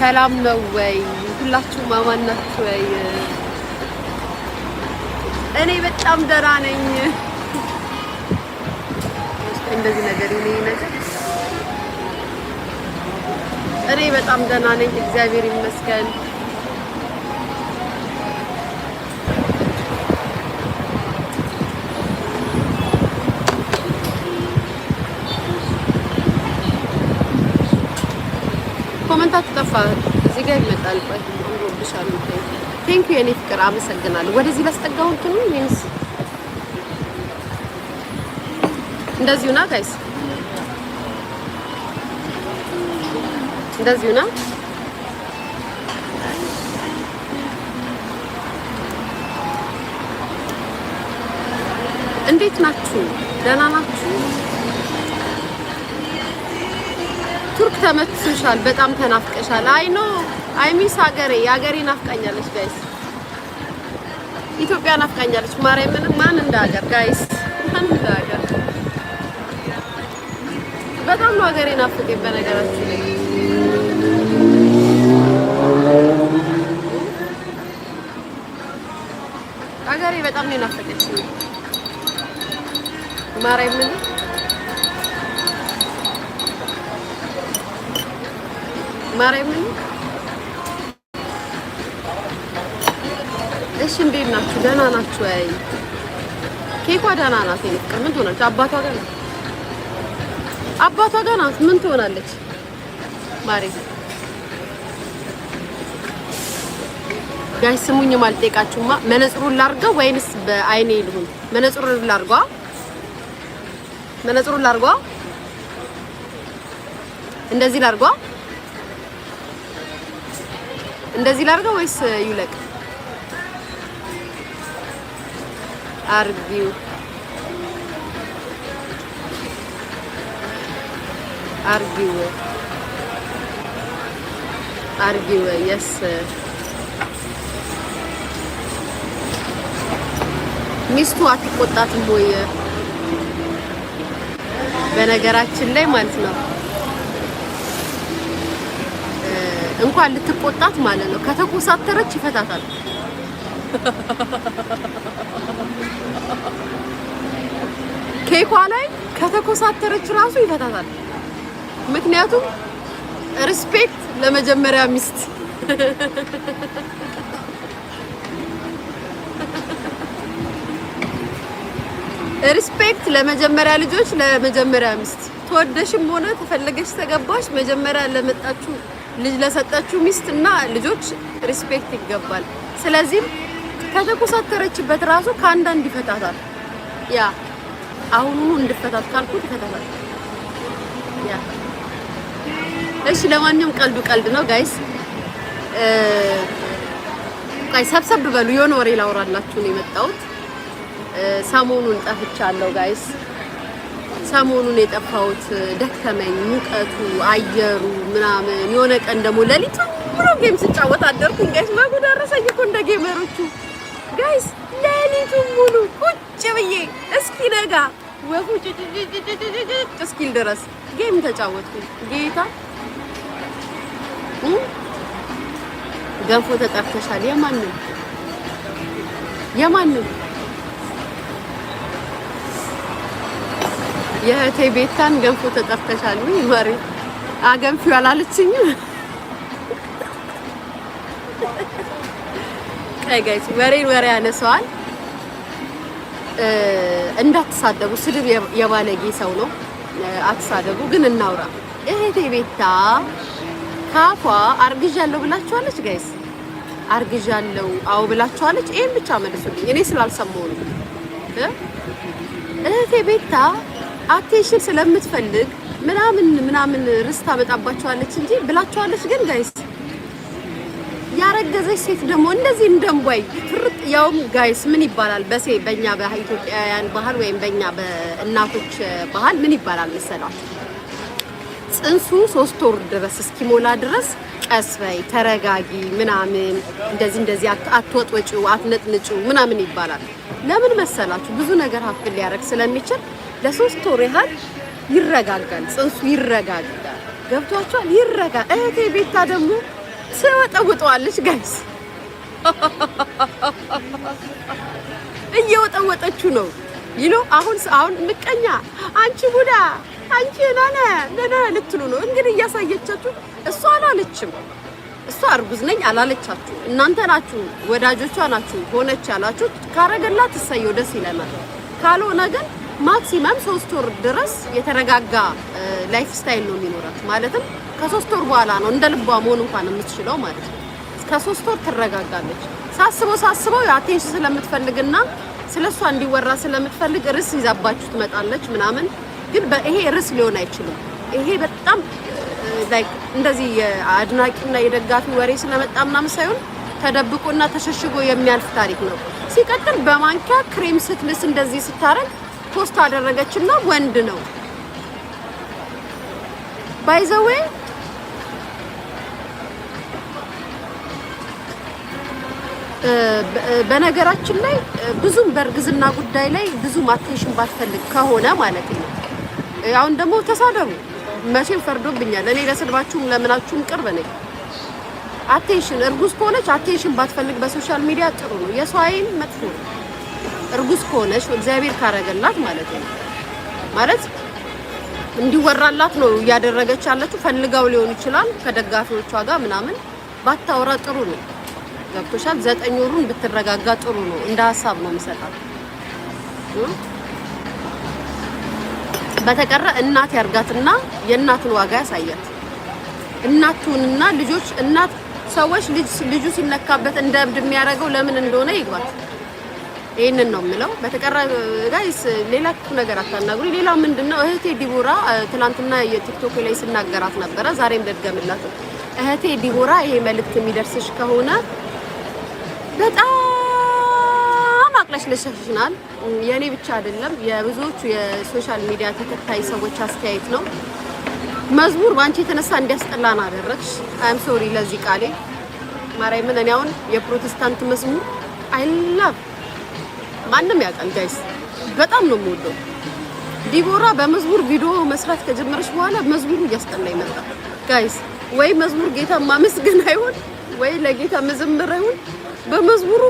ሰላም ነው ወይ? ሁላችሁም አማን ናችሁ ወይ? እኔ በጣም ደህና ነኝ። እንደዚህ ነገር እኔ በጣም ደህና ነኝ፣ እግዚአብሔር ይመስገን። ኮሜንታችሁ ጠፋ። እዚህ ጋር ይመጣል። ቆይ አንጎብሻለሁ። ቴንክ ዩ የኔ ፍቅር አመሰግናለሁ። ወደዚህ ላስጠጋሁት ነው ወይስ እንደዚሁ ና ጋይስ? እንደዚሁ ና። እንዴት ናችሁ? ደህና ናችሁ? ቱርክ ተመትቶሻል፣ በጣም ተናፍቀሻል። አይ ኖ አይ ሚስ ሀገሬ ናፍቃኛለች ጋይስ። ኢትዮጵያ ናፍቃኛለች። ማርያምን ማን እንደ ሀገር ጋይስ፣ ማን እንደ ሀገር በጣም ነው ሀገሬ ናፍቀኝ። በነገራችን ላይ ሀገሬ በጣም ነው ናፈቀችኝ ማርያምን። ማርያምን እሺ፣ እንዴት ናችሁ? ደህና ናችሁ ወይ? ኬኳ ደህና ናት። ምን ትሆናለች? አባቷ ጋር ናት። ምን ትሆናለች? ማሪ ጋይስ ስሙኝ፣ ማልጠይቃችሁማ መነጽሩን ላርገው ወይንስ በአይኔ ልሁን? መነጽሩን ላርገው እንደዚህ ላርገው እንደዚህ ላርገው ወይስ ይውለቅ? አርጊው የስ ሚስቱ አትቆጣትም ወይ? በነገራችን ላይ ማለት ነው እንኳን ልትቆጣት ማለት ነው ከተኮሳተረች ይፈታታል። ኬኳ ላይ ከተኮሳተረች ራሱ ይፈታታል። ምክንያቱም ሪስፔክት ለመጀመሪያ ሚስት ሪስፔክት ለመጀመሪያ ልጆች፣ ለመጀመሪያ ሚስት ተወደሽም ሆነ ተፈለገሽ ተገባሽ መጀመሪያ ለመጣችሁ ልጅ ለሰጣችሁ ሚስት እና ልጆች ሪስፔክት ይገባል። ስለዚህ ከተኮሳተረችበት ራሱ ከአንዳንድ ይፈታታል። ያ አሁኑኑ እንድፈታት ካልኩት ይፈታታል። ያ እሺ፣ ለማንኛውም ቀልዱ ቀልድ ነው ጋይስ። ቆይ ሰብሰብ በሉ፣ የሆነ ወሬ ላውራላችሁ ነው የመጣሁት። ሰሞኑን ጠፍቻለሁ ጋይስ። ሰሞኑን የጠፋሁት ደከመኝ፣ ሙቀቱ፣ አየሩ ምናምን። የሆነ ቀን ደግሞ ሌሊቱ ሙሉ ጌም ስጫወት አደርኩኝ ጋይስ። ማጉ ደረሰኝ እኮ እንደ ጌመሮቹ ጋይስ። ሌሊቱ ሙሉ ቁጭ ብዬ እስኪ ነጋ ወፉ እስኪል ድረስ ጌም ተጫወትኩኝ። ጌታ ገንፎ ተጠርተሻል? የማንም የእህቴ ቤታን ገንፎ ተጠርተሻል ወይ ማሪ? አገንፊው አላለችኝም። ቀይ ጋይስ ወሬ ያነሳዋል። እንዳትሳደቡ፣ ስድብ የባለጌ ሰው ነው። አትሳደቡ። ግን እናውራ። እህቴ ቤታ ካፏ አርግዣለሁ ብላችኋለች ጋይስ? አርግዣለሁ አው ብላችኋለች? ይሄን ብቻ መልሱልኝ። እኔ ስላልሰማሁ ነው። እህቴ ቤታ አቴንሽን ስለምትፈልግ ምናምን ርስት አመጣባችኋለች እንጂ ብላችኋለች። ግን ጋይስ ያረገዘች ሴት ደግሞ እንደዚህ እንደምባይ ፍርጥ ያውም ጋይስ ምን ይባላል? በእኛ በኢትዮጵያውያን ባህል ወይም በእኛ በእናቶች ባህል ምን ይባላል መሰላችሁ? ጽንሱ 3 ወር ድረስ እስኪሞላ ድረስ ቀስ በይ ተረጋጊ ምናምን እንደዚህ አትወጥወጪው አትነጥንጪው ምናምን ይባላል። ለምን መሰላችሁ? ብዙ ነገር ሀፍል ሊያረግ ስለሚችል ለ3 ወር ያህል ይረጋጋል። ጽንሱ ይረጋጋል። ገብቷችኋል? እህቴ ቤታ ደግሞ ትወጠውጠዋለች ጋይስ። እየወጠወጠችው ነው ይሎ አሁን ምቀኛ አንቺ ቡዳ አንቺ ነነ ልትሉ ነው እንግዲህ እያሳየቻችሁ። እሷ አላለችም። እሷ እርጉዝ ነኝ አላለቻችሁ። እናንተ ናችሁ ወዳጆቿ ናችሁ ሆነች ያላችሁ። ካረገላት እሰየው ደስ ይለናል። ካልሆነ ግን ማክሲመም 3 ወር ድረስ የተረጋጋ ላይፍ ስታይል ነው የሚኖራት። ማለትም ከ3 ወር በኋላ ነው እንደ ልቧ መሆን እንኳን የምትችለው ማለት ነው። እስከ 3 ወር ትረጋጋለች። ሳስበው አቴንሽን ስለምትፈልግና ስለሷ እንዲወራ ስለምትፈልግ ርዕስ ይዛባችሁ ትመጣለች ምናምን። ግን ይሄ ርዕስ ሊሆን አይችልም። ይሄ በጣም ላይክ እንደዚህ የአድናቂና የደጋፊ ወሬ ስለመጣ ምናምን ሳይሆን ተደብቆና ተሸሽጎ የሚያልፍ ታሪክ ነው። ሲቀጥል በማንኪያ ክሬም ስትልስ እንደዚህ ስታረግ ፖስት አደረገችና ወንድ ነው ባይ ዘ ዌይ። በነገራችን ላይ ብዙም በእርግዝና ጉዳይ ላይ ብዙም አቴንሽን ባትፈልግ ከሆነ ማለት ነው። አሁን ደግሞ ተሳደቡ መቼም ፈርዶብኛል። እኔ ለስድባችሁም ለምናችሁም ቅርብ ነኝ። አቴንሽን እርጉዝ ከሆነች አቴንሽን ባትፈልግ በሶሻል ሚዲያ ጥሩ ነው። የሰው አይን መጥፎ ነው። እርጉዝ ከሆነች እግዚአብሔር ካረገላት ማለት ነው። ማለት እንዲወራላት ነው እያደረገች ያለችው። ፈልጋው ሊሆን ይችላል ከደጋፊዎቿ ጋር ምናምን ባታወራ ጥሩ ነው። ገብቶሻል? 9 ወሩን ብትረጋጋ ጥሩ ነው። እንደ ሀሳብ ነው የምሰጣት። በተቀረ እናት ያርጋትና የእናትን ዋጋ ያሳያት። እናቱንና ልጆች እናት ሰዎች ልጁ ሲነካበት እንደ እብድ የሚያደርገው ለምን እንደሆነ ይግባት። ይሄንን ነው የምለው። በተቀረ ጋይስ ሌላ ነገር አታናግሩ። ሌላው ምንድነው እህቴ ዲቦራ ትናንትና የቲክቶክ ላይ ስናገራት ነበረ። ዛሬም ደገምላት። እህቴ ዲቦራ ይሄ መልእክት የሚደርስሽ ከሆነ በጣም አቅለሽለሽናል። የኔ ብቻ አይደለም የብዙዎቹ የሶሻል ሚዲያ ተከታይ ሰዎች አስተያየት ነው። መዝሙር ባንቺ የተነሳ እንዲያስጠላን አደረግሽ። አይ አም ሶሪ ለዚህ ቃሌ ማርያምን። እኔ አሁን የፕሮቴስታንት መዝሙር አይ ላቭ ማንም ያውቃል ጋይስ፣ በጣም ነው የምወደው። ዲቦራ በመዝሙር ቪዲዮ መስራት ከጀመረች በኋላ መዝሙሩ እያስጠላ ይመጣ ጋይስ። ወይ መዝሙር ጌታ ማመስገን አይሆን ወይ ለጌታ መዘመር አይሆን። በመዝሙሩ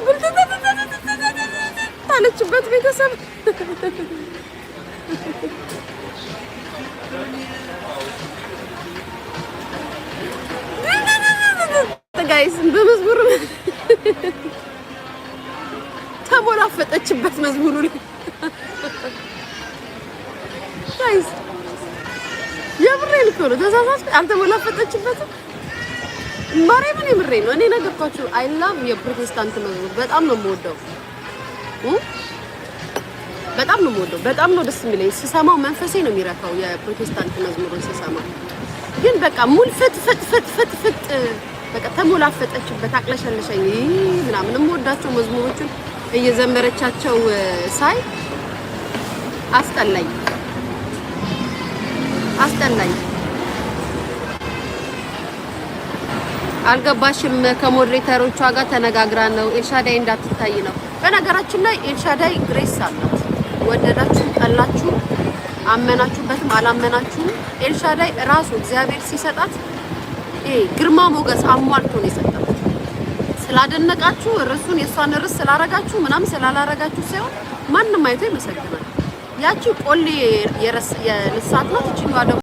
ታለችበት ቤተሰብ ጋይስ በመዝሙሩ ተሞላፈጠችበት መዝሙሩ ላይ ጋይስ። የምሬን እኮ ነው። ተሳሳትኩ። አልተሞላፈጠችበትም። ማርያምን የምሬን ነው። እኔ ነገርኳችሁ። አይ ላቭ የፕሮቴስታንት መዝሙር በጣም ነው የምወደው። በጣም ነው ደስ የሚለኝ ስሰማው። መንፈሴ ነው የሚረካው የፕሮቴስታንት መዝሙሩን ስሰማው። ግን በቃ ሙል ፍት በቃ ተሞላፈጠችበት፣ አቅለሸለሸኝ ምናምን። የምወዳቸው መዝሙሮቹን እየዘመረቻቸው ሳይ አስጠላኝ። አልገባሽም? ከሞዴሬተሮቿ ጋር ተነጋግራ ነው ኤልሻዳይ እንዳትታይ ነው። በነገራችን ላይ ኤልሻዳይ ግሬስ አላት። ወደዳችሁ ጠላችሁ፣ አመናችሁበትም አላመናችሁም ኤልሻዳይ ራሱ እግዚአብሔር ሲሰጣት ግርማ ሞገስ አሟልቶ ነው የሰጣት። ስላደነቃችሁ ርዕሱን የሷን ርዕስ ስላረጋችሁ ምናምን ስላላረጋችሁ ሳይሆን ማንም አይቶ ይመሰግናል። ያቺ ቆሌ የልሳት ናት። እቺኛዋ ደግሞ